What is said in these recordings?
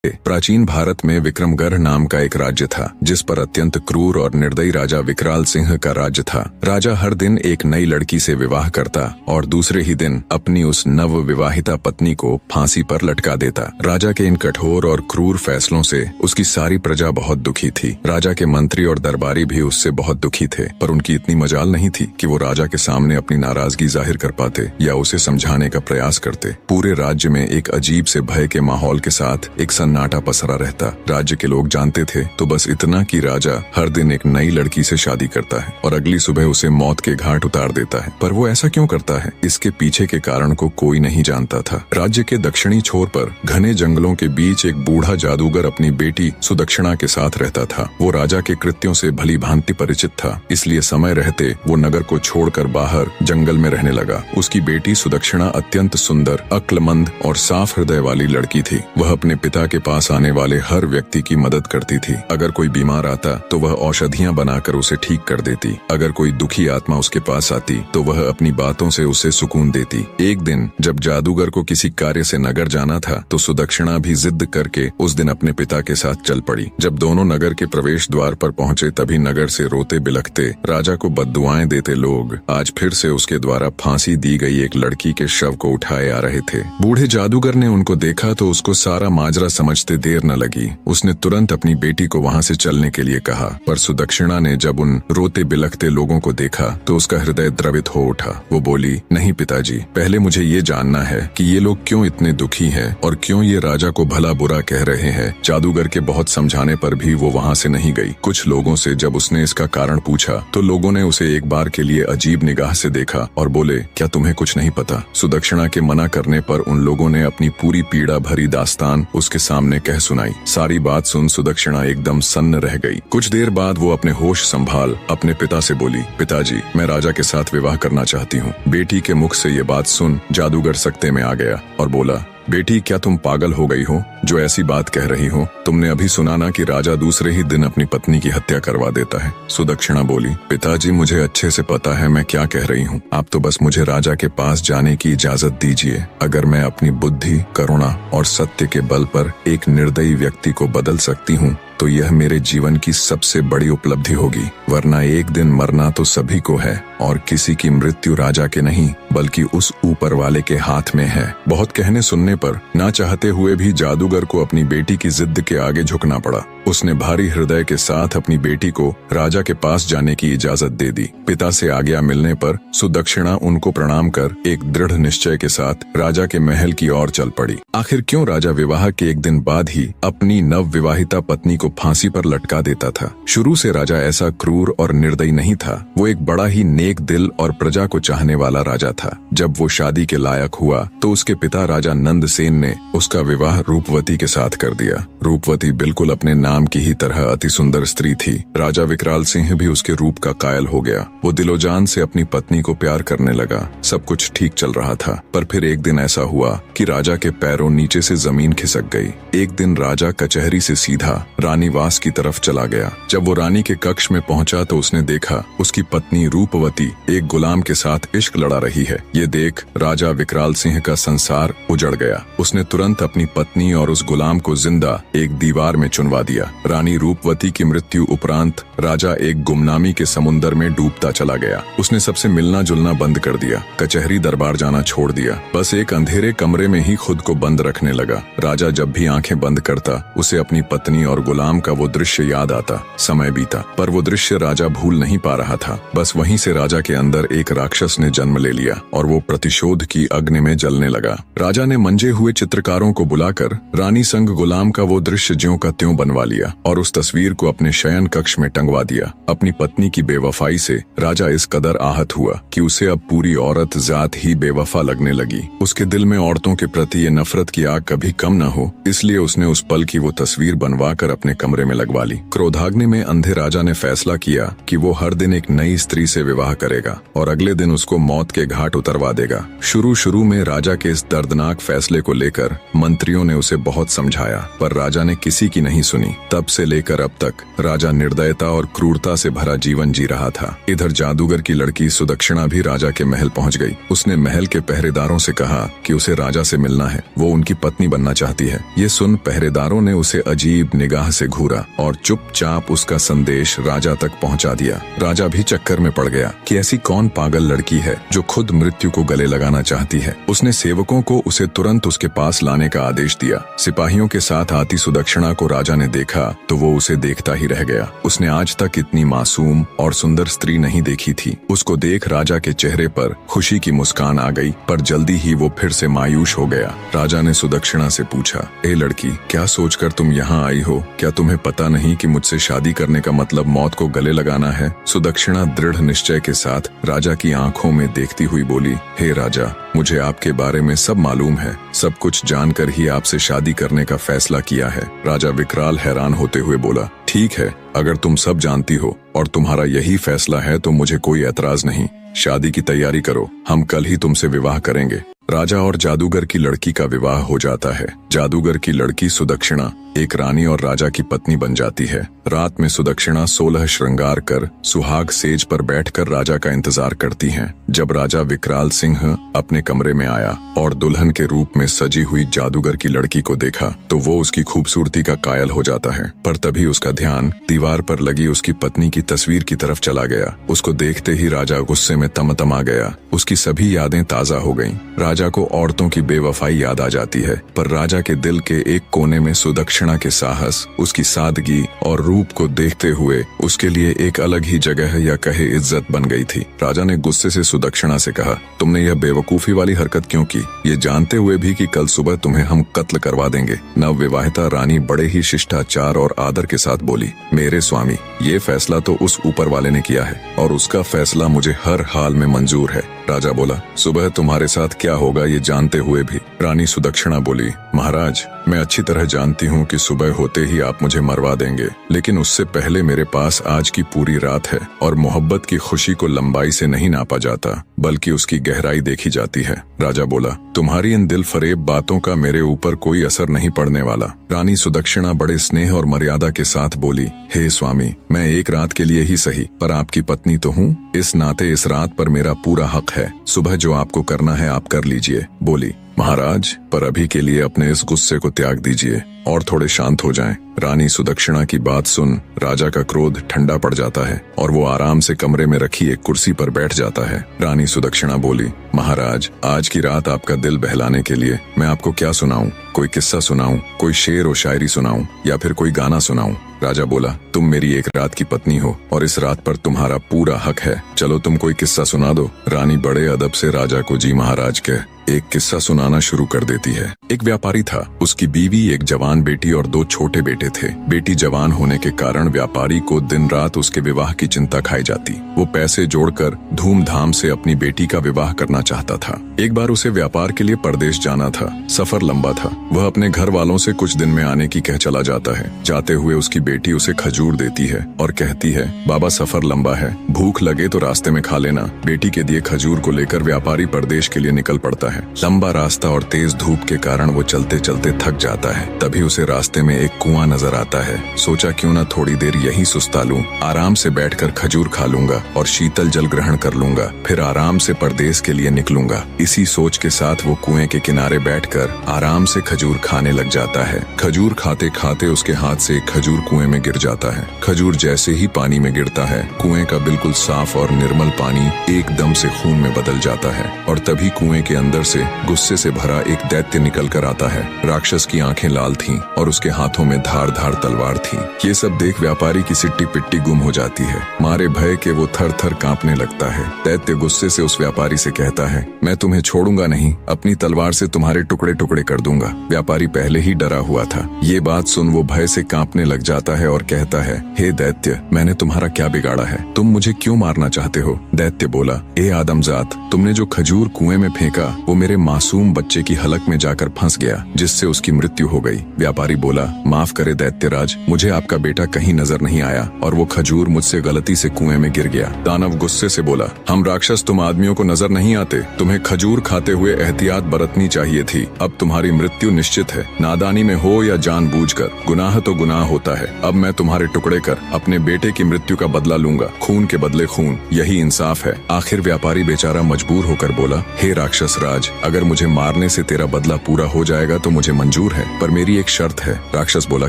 प्राचीन भारत में विक्रमगढ़ नाम का एक राज्य था, जिस पर अत्यंत क्रूर और निर्दयी राजा विकराल सिंह का राज्य था। राजा हर दिन एक नई लड़की से विवाह करता और दूसरे ही दिन अपनी उस नव विवाहिता पत्नी को फांसी पर लटका देता। राजा के इन कठोर और क्रूर फैसलों से उसकी सारी प्रजा बहुत दुखी थी। राजा के मंत्री और दरबारी भी उससे बहुत दुखी थे, पर उनकी इतनी मजाल नहीं थी कि वो राजा के सामने अपनी नाराजगी जाहिर कर पाते या उसे समझाने का प्रयास करते। पूरे राज्य में एक अजीब से भय के माहौल के साथ एक सन्नाटा पसरा रहता। राज्य के लोग जानते थे तो बस इतना कि राजा हर दिन एक नई लड़की से शादी करता है और अगली सुबह उसे मौत के घाट उतार देता है। पर वो ऐसा क्यों करता है, इसके पीछे के कारण को कोई नहीं जानता था। राज्य के दक्षिणी छोर पर घने जंगलों के बीच एक बूढ़ा जादूगर अपनी बेटी सुदक्षिणा के साथ रहता था। वो राजा के कृत्यों से भली भांति परिचित था, इसलिए समय रहते वो नगर को छोड़कर बाहर जंगल में रहने लगा। उसकी बेटी सुदक्षिणा अत्यंत सुंदर, अक्लमंद और साफ हृदय वाली लड़की थी। वह अपने पिता के पास आने वाले हर व्यक्ति की मदद करती थी। अगर कोई बीमार आता तो वह औषधियां बनाकर उसे ठीक कर देती। अगर कोई दुखी आत्मा उसके पास आती तो वह अपनी बातों से उसे सुकून देती। एक दिन जब जादूगर को किसी कार्य से नगर जाना था तो सुदक्षिणा भी जिद करके उस दिन अपने पिता के साथ चल पड़ी। जब दोनों नगर के प्रवेश द्वार पर पहुंचे तभी नगर से रोते बिलखते राजा को बद्दुआएं देते लोग आज फिर से उसके द्वारा फांसी दी गई एक लड़की के शव को उठाए आ रहे थे। बूढ़े जादूगर ने उनको देखा तो उसको सारा माजरा समझते देर न लगी। उसने तुरंत अपनी बेटी को वहां से चलने के लिए कहा, पर सुदक्षिणा ने जब उन रोते बिलखते लोगों को देखा तो उसका हृदय द्रवित हो उठा। वो बोली, नहीं पिताजी, पहले मुझे ये जानना है कि ये लोग क्यों इतने दुखी हैं और क्यों ये राजा को भला बुरा कह रहे हैं। जादूगर के बहुत समझाने पर भी वो वहां से नहीं गई। कुछ लोगों से जब उसने इसका कारण पूछा तो लोगों ने उसे एक बार के लिए अजीब निगाह से देखा और बोले, क्या तुम्हें कुछ नहीं पता? सुदक्षिणा के मना करने पर उन लोगों ने अपनी पूरी पीड़ा भरी दास्तान उसके सामने कह सुनाई। सारी बात सुन सुदक्षिणा एकदम सन्न रह गई। कुछ देर बाद वो अपने होश संभाल अपने पिता से बोली, पिताजी, मैं राजा के साथ विवाह करना चाहती हूँ। बेटी के मुख से ये बात सुन जादूगर सकते में आ गया और बोला, बेटी, क्या तुम पागल हो गई हो जो ऐसी बात कह रही हो? तुमने अभी सुना ना कि राजा दूसरे ही दिन अपनी पत्नी की हत्या करवा देता है। सुदक्षिणा बोली, पिताजी, मुझे अच्छे से पता है मैं क्या कह रही हूँ। आप तो बस मुझे राजा के पास जाने की इजाजत दीजिए। अगर मैं अपनी बुद्धि, करुणा और सत्य के बल पर एक निर्दयी व्यक्ति को बदल सकती हूँ तो यह मेरे जीवन की सबसे बड़ी उपलब्धि होगी, वरना एक दिन मरना तो सभी को है और किसी की मृत्यु राजा के नहीं बल्कि उस ऊपर वाले के हाथ में है। बहुत कहने सुनने पर ना चाहते हुए भी जादूगर को अपनी बेटी की जिद के आगे झुकना पड़ा। उसने भारी हृदय के साथ अपनी बेटी को राजा के पास जाने की इजाजत दे दी। पिता से आज्ञा मिलने पर सुदक्षिणा उनको प्रणाम कर एक दृढ़ निश्चय के साथ राजा के महल की ओर चल पड़ी। आखिर क्यों राजा विवाह के एक दिन बाद ही अपनी नव विवाहिता पत्नी को फांसी पर लटका देता था? शुरू से राजा ऐसा क्रूर और निर्दयी नहीं था। वो एक बड़ा ही नेक दिल और प्रजा को चाहने वाला राजा था। जब वो शादी के लायक हुआ तो उसके पिता राजा नंदसेन ने उसका विवाह रूपवती के साथ कर दिया। रूपवती बिल्कुल अपने नाम की ही तरह अति सुंदर स्त्री थी। राजा विकराल सिंह भी उसके रूप का कायल हो गया। वो दिलोजान से अपनी पत्नी को प्यार करने लगा। सब कुछ ठीक चल रहा था, पर फिर एक दिन ऐसा हुआ कि राजा के पैरों नीचे से जमीन खिसक गई। एक दिन राजा कचहरी से सीधा रानीवास की तरफ चला गया। जब वो रानी के कक्ष में पहुंचा तो उसने देखा उसकी पत्नी रूपवती एक गुलाम के साथ इश्क लड़ा रही है। ये देख राजा विकराल सिंह का संसार उजड़ गया। उसने तुरंत अपनी पत्नी और उस गुलाम को जिंदा एक दीवार में चुनवा दिया। रानी रूपवती की मृत्यु उपरांत राजा एक गुमनामी के समुन्दर में डूबता चला गया। उसने सबसे मिलना जुलना बंद कर दिया, कचहरी दरबार जाना छोड़ दिया। बस एक अंधेरे कमरे में ही खुद को बंद रखने लगा। राजा जब भी आंखें बंद करता उसे अपनी पत्नी और गुलाम का वो दृश्य याद आता। समय बीता, पर वो दृश्य राजा भूल नहीं पा रहा था। बस वहीं से राजा के अंदर एक राक्षस ने जन्म ले लिया और वो प्रतिशोध की अग्नि में जलने लगा। राजा ने मंजे हुए चित्रकारों को बुलाकर रानी संग गुलाम का वो दृश्य ज्यों का त्यों बनवा लिया और उस तस्वीर को अपने शयन कक्ष में टंगवा दिया। अपनी पत्नी की बेवफाई से राजा इस कदर आहत हुआ कि उसे अब पूरी औरत जात ही बेवफा लगने लगी। उसके दिल में औरतों के प्रति ये नफरत की आग कभी कम न हो, इसलिए उसने उस पल की वो तस्वीर बनवा कर अपने कमरे में लगवा ली। क्रोधाग्नि में अंधे राजा ने फैसला किया कि वो हर दिन एक नई स्त्री से विवाह करेगा और अगले दिन उसको मौत के घाट उतरवा देगा। शुरू में राजा के इस दर्दनाक फैसले को लेकर मंत्रियों ने उसे बहुत समझाया, पर राजा ने किसी की नहीं सुनी। तब से लेकर अब तक राजा निर्दयता और क्रूरता से भरा जीवन जी रहा था। इधर जादूगर की लड़की सुदक्षिणा भी राजा के महल पहुंच गई। उसने महल के पहरेदारों से कहा कि उसे राजा से मिलना है, वो उनकी पत्नी बनना चाहती है। ये सुन पहरेदारों ने उसे अजीब निगाह से घूरा और चुपचाप उसका संदेश राजा तक पहुंचा दिया। राजा भी चक्कर में पड़ गया कि ऐसी कौन पागल लड़की है जो खुद मृत्यु को गले लगाना चाहती है। उसने सेवकों को उसे तुरंत उसके पास लाने का आदेश दिया। सिपाहियों के साथ आती सुदक्षिणा को राजा ने देखा तो वो उसे देखता ही रह गया। उसने आज तक इतनी मासूम और सुंदर स्त्री नहीं देखी थी। उसको देख राजा के चेहरे पर खुशी की मुस्कान आ गई, पर जल्दी ही वो फिर से मायूस हो गया। राजा ने सुदक्षिणा से पूछा, ए लड़की, क्या सोचकर तुम यहाँ आई हो? क्या तुम्हें पता नहीं कि मुझसे शादी करने का मतलब मौत को गले लगाना है? सुदक्षिणा दृढ़ निश्चय के साथ राजा की आंखों में देखती हुई बोली, हे राजा, मुझे आपके बारे में सब मालूम है। सब कुछ जानकर ही आपसे शादी करने का फैसला किया है। राजा विकराल हैरान होते हुए बोला, ठीक है, अगर तुम सब जानती हो और तुम्हारा यही फैसला है तो मुझे कोई एतराज नहीं। शादी की तैयारी करो, हम कल ही तुमसे विवाह करेंगे। राजा और जादूगर की लड़की का विवाह हो जाता है। जादूगर की लड़की सुदक्षिणा एक रानी और राजा की पत्नी बन जाती है। रात में सुदक्षिणा 16 श्रृंगार कर सुहाग सेज पर बैठकर राजा का इंतजार करती हैं। जब राजा विकराल सिंह अपने कमरे में आया और दुल्हन के रूप में सजी हुई जादूगर की लड़की को देखा तो वो उसकी खूबसूरती का कायल हो जाता है। पर तभी उसका ध्यान दीवार पर लगी उसकी पत्नी की तस्वीर की तरफ चला गया। उसको देखते ही राजा गुस्से में तमतमा गया। उसकी सभी यादें ताजा हो गईं। राजा को औरतों की बेवफाई याद आ जाती है, पर राजा के दिल के एक कोने में सुदक्षिणा के साहस, उसकी सादगी और रूप को देखते हुए उसके लिए एक अलग ही जगह या कहे इज्जत बन गई थी। राजा ने गुस्से से सुदक्षिणा से कहा, तुमने यह बेवकूफी वाली हरकत क्यों की? ये जानते हुए भी कि कल सुबह तुम्हें हम कत्ल करवा देंगे। नवविवाहिता रानी बड़े ही शिष्टाचार और आदर के साथ बोली, मेरे स्वामी, ये फैसला तो उस ऊपर वाले ने किया है और उसका फैसला मुझे हर हाल में मंजूर है। राजा बोला, सुबह तुम्हारे साथ क्या होगा ये जानते हुए भी? रानी सुदक्षिणा बोली, महाराज, मैं अच्छी तरह जानती हूँ कि सुबह होते ही आप मुझे मरवा देंगे, लेकिन उससे पहले मेरे पास आज की पूरी रात है और मोहब्बत की खुशी को लंबाई से नहीं नापा जाता बल्कि उसकी गहराई देखी जाती है। राजा बोला, तुम्हारी इन दिल फरेब बातों का मेरे ऊपर कोई असर नहीं पड़ने वाला। रानी सुदक्षिणा बड़े स्नेह और मर्यादा के साथ बोली, हे स्वामी, मैं एक रात के लिए ही सही पर आपकी पत्नी तो हूँ। इस नाते इस रात पर मेरा पूरा हक है। सुबह जो आपको करना है आप कर लीजिए। बोली, महाराज, पर अभी के लिए अपने इस गुस्से को त्याग दीजिए और थोड़े शांत हो जाएं। रानी सुदक्षिणा की बात सुन राजा का क्रोध ठंडा पड़ जाता है और वो आराम से कमरे में रखी एक कुर्सी पर बैठ जाता है। रानी सुदक्षिणा बोली, महाराज, आज की रात आपका दिल बहलाने के लिए मैं आपको क्या सुनाऊं? कोई किस्सा सुनाऊं, कोई शेर और शायरी सुनाऊं या फिर कोई गाना सुनाऊं? राजा बोला, तुम मेरी एक रात की पत्नी हो और इस रात पर तुम्हारा पूरा हक है। चलो तुम कोई किस्सा सुना दो। रानी बड़े अदब से राजा को जी महाराज कह एक किस्सा सुनाना शुरू कर देती है। एक व्यापारी था, उसकी बीवी, एक जवान बेटी और 2 छोटे बेटे थे। बेटी जवान होने के कारण व्यापारी को दिन रात उसके विवाह की चिंता खाई जाती। वो पैसे जोड़कर धूमधाम से अपनी बेटी का विवाह करना चाहता था। एक बार उसे व्यापार के लिए परदेश जाना था। सफर लंबा था। वह अपने घर वालों से कुछ दिन में आने की कह चला जाता है। जाते हुए उसकी बेटी उसे खजूर देती है और कहती है, बाबा, सफर लंबा है, भूख लगे तो रास्ते में खा लेना। बेटी के दिए खजूर को लेकर व्यापारी परदेश के लिए निकल पड़ता है। लंबा रास्ता और तेज धूप के कारण वो चलते चलते थक जाता है। तभी उसे रास्ते में एक कुआं नजर आता है। सोचा क्यों न थोड़ी देर यहीं सुस्ता लूं, आराम से बैठकर खजूर खा लूंगा और शीतल जल ग्रहण कर लूंगा, फिर आराम से परदेश के लिए निकलूंगा। इसी सोच के साथ वो कुएं के किनारे बैठकर आराम से खजूर खाने लग जाता है। खजूर खाते खाते उसके हाथ से एक खजूर कुएं में गिर जाता है। खजूर जैसे ही पानी में गिरता है, कुएं का बिल्कुल साफ और निर्मल पानी एकदम से खून में बदल जाता है और तभी कुएं के अंदर से गुस्से से भरा एक दैत्य निकल कर आता है। राक्षस की आंखें लाल थीं और उसके हाथों में धार धार तलवार थी। ये सब देख व्यापारी की सिट्टी पिट्टी गुम हो जाती है। मारे भय के वो थर थर कांपने लगता है। दैत्य गुस्से से उस व्यापारी से कहता है, मैं तुम्हें छोड़ूंगा नहीं, अपनी तलवार से तुम्हारे टुकड़े टुकड़े कर दूंगा। व्यापारी पहले ही डरा हुआ था। ये बात सुन वो भय से कांपने लग जाता है और कहता है, हे दैत्य, मैंने तुम्हारा क्या बिगाड़ा है? तुम मुझे क्यों मारना चाहते हो? दैत्य बोला, ए आदमजात, तुमने जो खजूर कुएं में फेंका वो वो मेरे मासूम बच्चे की हलक में जाकर फंस गया, जिससे उसकी मृत्यु हो गई। व्यापारी बोला, माफ करे दैत्यराज, मुझे आपका बेटा कहीं नजर नहीं आया और वो खजूर मुझसे गलती से कुएं में गिर गया। दानव गुस्से से बोला, हम राक्षस तुम आदमियों को नजर नहीं आते, तुम्हें खजूर खाते हुए एहतियात बरतनी चाहिए थी। अब तुम्हारी मृत्यु निश्चित है, नादानी में हो या जानबूझकर, गुनाह तो गुनाह होता है। अब मैं तुम्हारे टुकड़े कर अपने बेटे की मृत्यु का बदला लूंगा, खून के बदले खून, यही इंसाफ है। आखिर व्यापारी बेचारा मजबूर होकर बोला, हे राक्षस राज, अगर मुझे मारने से तेरा बदला पूरा हो जाएगा तो मुझे मंजूर है, पर मेरी एक शर्त है। राक्षस बोला,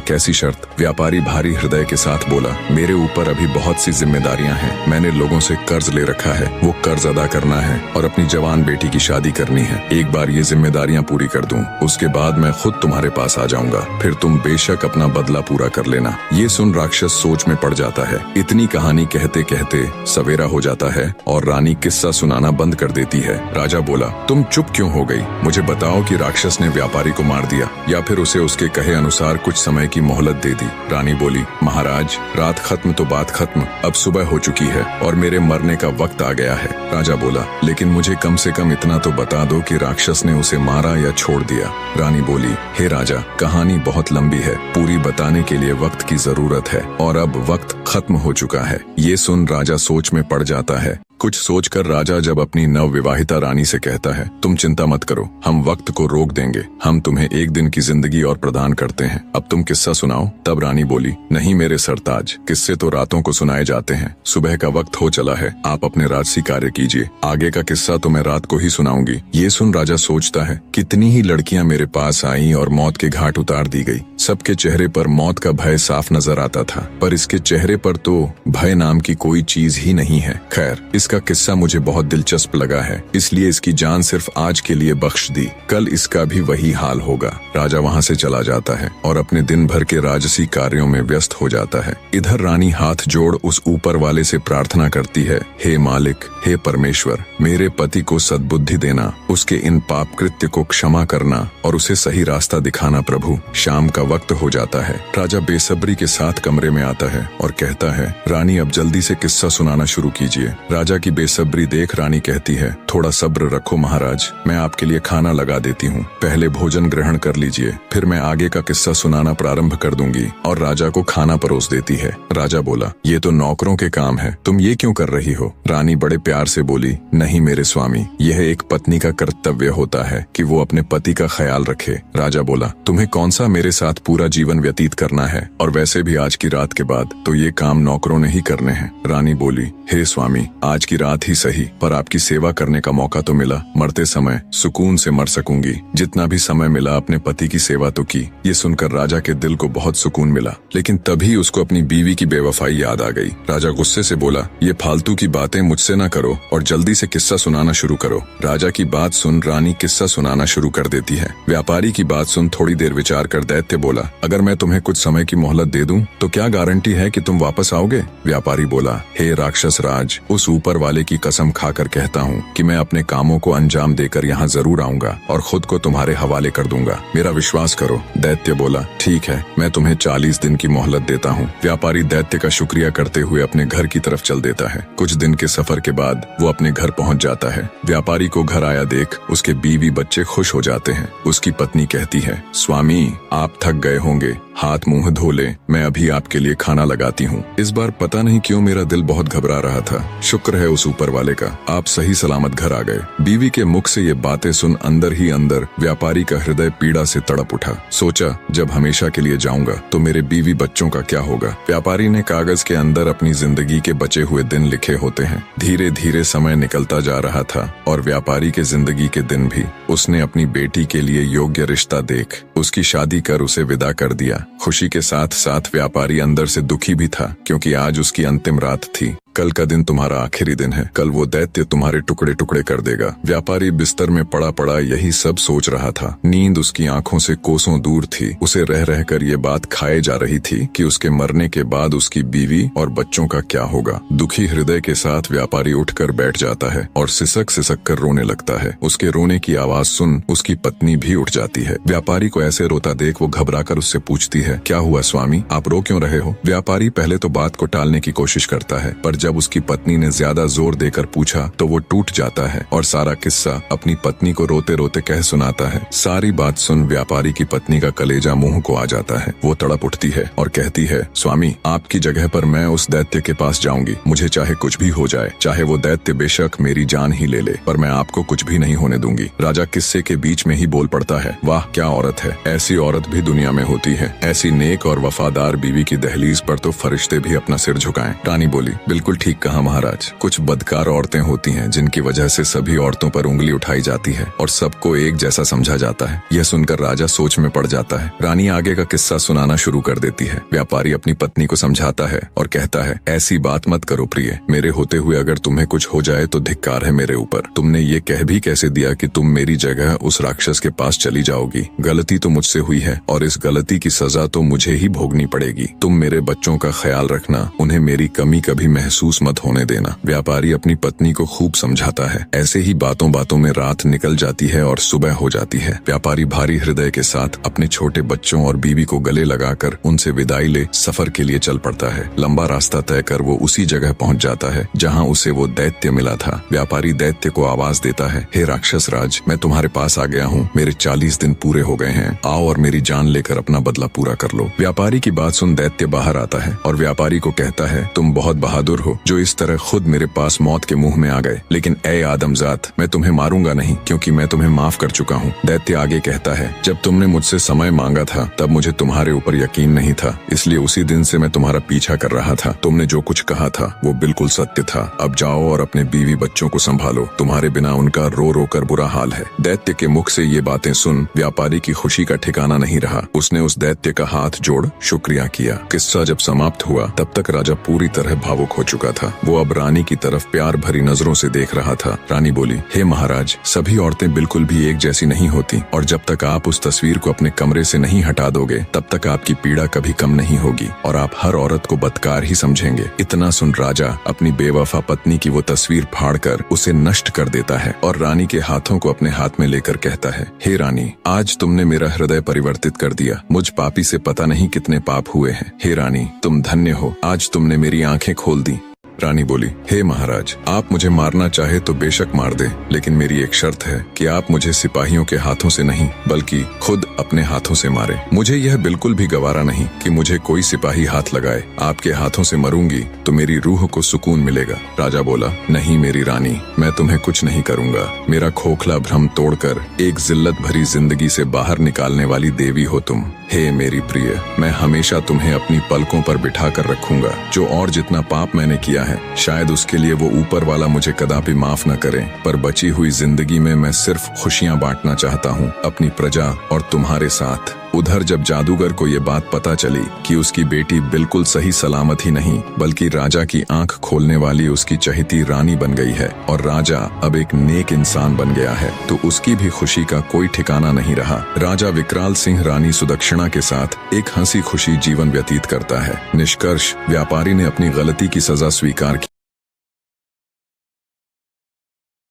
कैसी शर्त? व्यापारी भारी हृदय के साथ बोला, मेरे ऊपर अभी बहुत सी जिम्मेदारियां हैं। मैंने लोगों से कर्ज ले रखा है, वो कर्ज अदा करना है और अपनी जवान बेटी की शादी करनी है। एक बार ये जिम्मेदारियां पूरी कर दूं, उसके बाद मैं खुद तुम्हारे पास आ जाऊंगा, फिर तुम बेशक अपना बदला पूरा कर लेना। ये सुन राक्षस सोच में पड़ जाता है। इतनी कहानी कहते कहते सवेरा हो जाता है और रानी किस्सा सुनाना बंद कर देती है। राजा बोला, तुम चुप क्यों हो गई? मुझे बताओ कि राक्षस ने व्यापारी को मार दिया या फिर उसे उसके कहे अनुसार कुछ समय की मोहलत दे दी। रानी बोली, महाराज, रात खत्म तो बात खत्म, अब सुबह हो चुकी है और मेरे मरने का वक्त आ गया है। राजा बोला, लेकिन मुझे कम से कम इतना तो बता दो कि राक्षस ने उसे मारा या छोड़ दिया। रानी बोली, हे राजा, कहानी बहुत लंबी है, पूरी बताने के लिए वक्त की जरूरत है और अब वक्त खत्म हो चुका है। ये सुन राजा सोच में पड़ जाता है। कुछ सोचकर राजा जब अपनी नवविवाहिता रानी से कहता है, तुम चिंता मत करो, हम वक्त को रोक देंगे, हम तुम्हें एक दिन की जिंदगी और प्रदान करते हैं, अब तुम किस्सा सुनाओ। तब रानी बोली, नहीं मेरे सरताज, किस्से तो रातों को सुनाए जाते हैं, सुबह का वक्त हो चला है, आप अपने राजसी कार्य कीजिए, आगे का किस्सा तो मैं रात को ही सुनाऊंगी। ये सुन राजा सोचता है, कितनी ही लड़कियां मेरे पास आई और मौत के घाट उतार दी गई, सबके चेहरे पर मौत का भय साफ नजर आता था, पर इसके चेहरे पर तो भय नाम की कोई चीज ही नहीं है। खैर, इसका किस्सा मुझे बहुत दिलचस्प लगा है, इसलिए इसकी जान सिर्फ आज के लिए बख्श दी, कल इसका भी वही हाल होगा। राजा वहाँ से चला जाता है और अपने दिन भर के राजसी कार्यों में व्यस्त हो जाता है। इधर रानी हाथ जोड़ उस ऊपर वाले से प्रार्थना करती है, हे मालिक, हे परमेश्वर, मेरे पति को सद्बुद्धि देना, उसके इन पाप कृत्य को क्षमा करना और उसे सही रास्ता दिखाना प्रभु। शाम का वक्त हो जाता है। राजा बेसब्री के साथ कमरे में आता है और कहता है, रानी अब जल्दी से किस्सा सुनाना शुरू कीजिए। राजा की बेसब्री देख रानी कहती है, थोड़ा सब्र रखो महाराज, मैं आपके लिए खाना लगा देती हूँ, पहले भोजन ग्रहण कर लीजिए, फिर मैं आगे का किस्सा सुनाना प्रारंभ कर दूंगी। और राजा को खाना परोस देती है। राजा बोला, ये तो नौकरों के काम है, तुम ये क्यों कर रही हो? रानी बड़े प्यार से बोली, नहीं मेरे स्वामी, यह एक पत्नी का कर्तव्य होता है कि वो अपने पति का ख्याल रखे। राजा बोला, तुम्हें कौन सा मेरे साथ पूरा जीवन व्यतीत करना है, और वैसे भी आज की रात के बाद तो ये काम नौकरों ने ही करने हैं। रानी बोली, हे स्वामी, आज की रात ही सही, पर आपकी सेवा करने का मौका तो मिला, मरते समय सुकून से मर सकूंगी, जितना भी समय मिला अपने पति की सेवा तो की। ये सुनकर राजा के दिल को बहुत सुकून मिला, लेकिन तभी उसको अपनी बीवी की बेवफाई याद आ गई। राजा गुस्से से बोला, ये फालतू की बातें मुझसे न करो और जल्दी से किस्सा सुनाना शुरू करो। राजा की बात सुन रानी किस्सा सुनाना शुरू कर देती है। व्यापारी की बात सुन थोड़ी देर विचार कर दैत्य बोला, अगर मैं तुम्हें कुछ समय की मोहलत दे दूं तो क्या गारंटी है कि तुम वापस आओगे? व्यापारी बोला, हे राक्षस राज, उस ऊपर वाले की कसम खाकर कहता हूँ कि मैं अपने कामों को अंजाम देकर यहाँ जरूर आऊंगा और खुद को तुम्हारे हवाले कर दूंगा, मेरा विश्वास करो। दैत्य बोला, ठीक है, मैं तुम्हें 40 दिन की मोहलत देता हूँ। व्यापारी दैत्य का शुक्रिया करते हुए अपने घर की तरफ चल देता है। कुछ दिन के सफर के बाद वो अपने घर पहुँच जाता है। व्यापारी को घर आया देख उसके बीवी बच्चे खुश हो जाते हैं। उसकी पत्नी कहती है, स्वामी, आप थक गए होंगे, हाथ मुंह धो ले, मैं अभी आपके लिए खाना लगाती हूँ। इस बार पता नहीं क्यों मेरा दिल बहुत घबरा रहा था, शुक्र है उस ऊपर वाले का, आप सही सलामत घर आ गए। बीवी के मुख से ये बातें सुन अंदर ही अंदर व्यापारी का हृदय पीड़ा से तड़प उठा। सोचा, जब हमेशा के लिए जाऊंगा तो मेरे बीवी बच्चों का क्या होगा। व्यापारी ने कागज के अंदर अपनी जिंदगी के बचे हुए दिन लिखे होते हैं। धीरे धीरे समय निकलता जा रहा था और व्यापारी के जिंदगी के दिन भी। उसने अपनी बेटी के लिए योग्य रिश्ता देख उसकी शादी कर उसे विदा कर दिया। खुशी के साथ साथ व्यापारी अंदर से दुखी भी था, क्योंकि आज उसकी अंतिम रात थी। कल का दिन तुम्हारा आखिरी दिन है, कल वो दैत्य तुम्हारे टुकड़े टुकड़े कर देगा। व्यापारी बिस्तर में पड़ा पड़ा यही सब सोच रहा था। नींद उसकी आंखों से कोसों दूर थी। उसे रह रहकर ये बात खाए जा रही थी कि उसके मरने के बाद उसकी बीवी और बच्चों का क्या होगा। दुखी हृदय के साथ व्यापारी उठकर बैठ जाता है और सिसक सिसक कर रोने लगता है। उसके रोने की आवाज सुन उसकी पत्नी भी उठ जाती है। व्यापारी को ऐसे रोता देख वो घबराकर उससे पूछती है, क्या हुआ स्वामी, आप रो क्यों रहे हो? व्यापारी पहले तो बात को टालने की कोशिश करता है, पर जब उसकी पत्नी ने ज्यादा जोर देकर पूछा तो वो टूट जाता है और सारा किस्सा अपनी पत्नी को रोते रोते कह सुनाता है। सारी बात सुन व्यापारी की पत्नी का कलेजा मुंह को आ जाता है। वो तड़प उठती है और कहती है, स्वामी, आपकी जगह पर मैं उस दैत्य के पास जाऊंगी। मुझे चाहे कुछ भी हो जाए, चाहे वो दैत्य बेशक मेरी जान ही ले ले, पर मैं आपको कुछ भी नहीं होने दूंगी। राजा किस्से के बीच में ही बोल पड़ता है, वाह क्या औरत है, ऐसी औरत भी दुनिया में होती है। ऐसी नेक और वफादार बीवी की दहलीज पर तो फरिश्ते भी अपना सिर झुकाएं। रानी बोली, बिल्कुल ठीक कहा महाराज। कुछ बदकार औरतें होती हैं जिनकी वजह से सभी औरतों पर उंगली उठाई जाती है और सबको एक जैसा समझा जाता है। यह सुनकर राजा सोच में पड़ जाता है। रानी आगे का किस्सा सुनाना शुरू कर देती है। व्यापारी अपनी पत्नी को समझाता है और कहता है, ऐसी बात मत करो प्रिय, मेरे होते हुए अगर तुम्हें कुछ हो जाए तो धिक्कार है मेरे ऊपर। तुमने ये कह भी कैसे दिया कि तुम मेरी जगह उस राक्षस के पास चली जाओगी? गलती तो मुझसे हुई है और इस गलती की सजा तो मुझे ही भोगनी पड़ेगी। तुम मेरे बच्चों का ख्याल रखना, उन्हें मेरी कमी कभी महसूस मत होने देना। व्यापारी अपनी पत्नी को खूब समझाता है। ऐसे ही बातों बातों में रात निकल जाती है और सुबह हो जाती है। व्यापारी भारी हृदय के साथ अपने छोटे बच्चों और बीवी को गले लगाकर उनसे विदाई ले सफर के लिए चल पड़ता है। लंबा रास्ता तय कर वो उसी जगह पहुंच जाता है जहां उसे वो दैत्य मिला था। व्यापारी दैत्य को आवाज देता है, हे राक्षस राज, मैं तुम्हारे पास आ गया हूँ। मेरे 40 दिन पूरे हो गए हैं। आओ और मेरी जान लेकर अपना बदला पूरा कर लो। व्यापारी की बात सुन दैत्य बाहर आता है और व्यापारी को कहता है, तुम बहुत बहादुर हो जो इस तरह खुद मेरे पास मौत के मुंह में आ गए, लेकिन ए आदमजात, मैं तुम्हें मारूंगा नहीं क्योंकि मैं तुम्हें माफ कर चुका हूँ। दैत्य आगे कहता है, जब तुमने मुझसे समय मांगा था तब मुझे तुम्हारे ऊपर यकीन नहीं था, इसलिए उसी दिन से मैं तुम्हारा पीछा कर रहा था। तुमने जो कुछ कहा था वो बिल्कुल सत्य था। अब जाओ और अपने बीवी बच्चों को संभालो, तुम्हारे बिना उनका रो रो कर बुरा हाल है। दैत्य के मुख से ये बातें सुन व्यापारी की खुशी का ठिकाना नहीं रहा। उसने उस दैत्य का हाथ जोड़ शुक्रिया किया। किस्सा जब समाप्त हुआ तब तक राजा पूरी तरह भावुक हो चुका था। वो अब रानी की तरफ प्यार भरी नजरों से देख रहा था। रानी बोली, हे महाराज, सभी औरतें बिल्कुल भी एक जैसी नहीं होती और जब तक आप उस तस्वीर को अपने कमरे से नहीं हटा दोगे तब तक आपकी पीड़ा कभी कम नहीं होगी और आप हर औरत को बदकार ही समझेंगे। इतना सुन राजा अपनी बेवफा पत्नी की वो तस्वीर फाड़कर उसे नष्ट कर देता है और रानी के हाथों को अपने हाथ में लेकर कहता है, हे रानी, आज तुमने मेरा हृदय परिवर्तित कर दिया। मुझ पापी से पता नहीं कितने पाप हुए हैं। हे रानी, तुम धन्य हो, आज तुमने मेरी आंखें खोल दी। रानी बोली, हे महाराज, आप मुझे मारना चाहे तो बेशक मार दे, लेकिन मेरी एक शर्त है कि आप मुझे सिपाहियों के हाथों से नहीं बल्कि खुद अपने हाथों से मारे। मुझे यह बिल्कुल भी गवारा नहीं कि मुझे कोई सिपाही हाथ लगाए। आपके हाथों से मरूंगी तो मेरी रूह को सुकून मिलेगा। राजा बोला, नहीं मेरी रानी, मैं तुम्हें कुछ नहीं करूंगा। मेरा खोखला भ्रम तोड़कर एक जिल्लत भरी जिंदगी से बाहर निकालने वाली देवी हो तुम। हे मेरी प्रिय, मैं हमेशा तुम्हें अपनी पलकों पर बिठा कर रखूंगा। जो और जितना पाप मैंने किया है, शायद उसके लिए वो ऊपर वाला मुझे कदापि माफ न करे, पर बची हुई जिंदगी में मैं सिर्फ खुशियां बांटना चाहता हूँ अपनी प्रजा और तुम्हारे साथ। उधर जब जादूगर को ये बात पता चली कि उसकी बेटी बिल्कुल सही सलामत ही नहीं बल्कि राजा की आंख खोलने वाली उसकी चहेती रानी बन गई है और राजा अब एक नेक इंसान बन गया है, तो उसकी भी खुशी का कोई ठिकाना नहीं रहा। राजा विकराल सिंह रानी सुदक्षिणा के साथ एक हंसी खुशी जीवन व्यतीत करता है। निष्कर्ष, व्यापारी ने अपनी गलती की सजा स्वीकार की।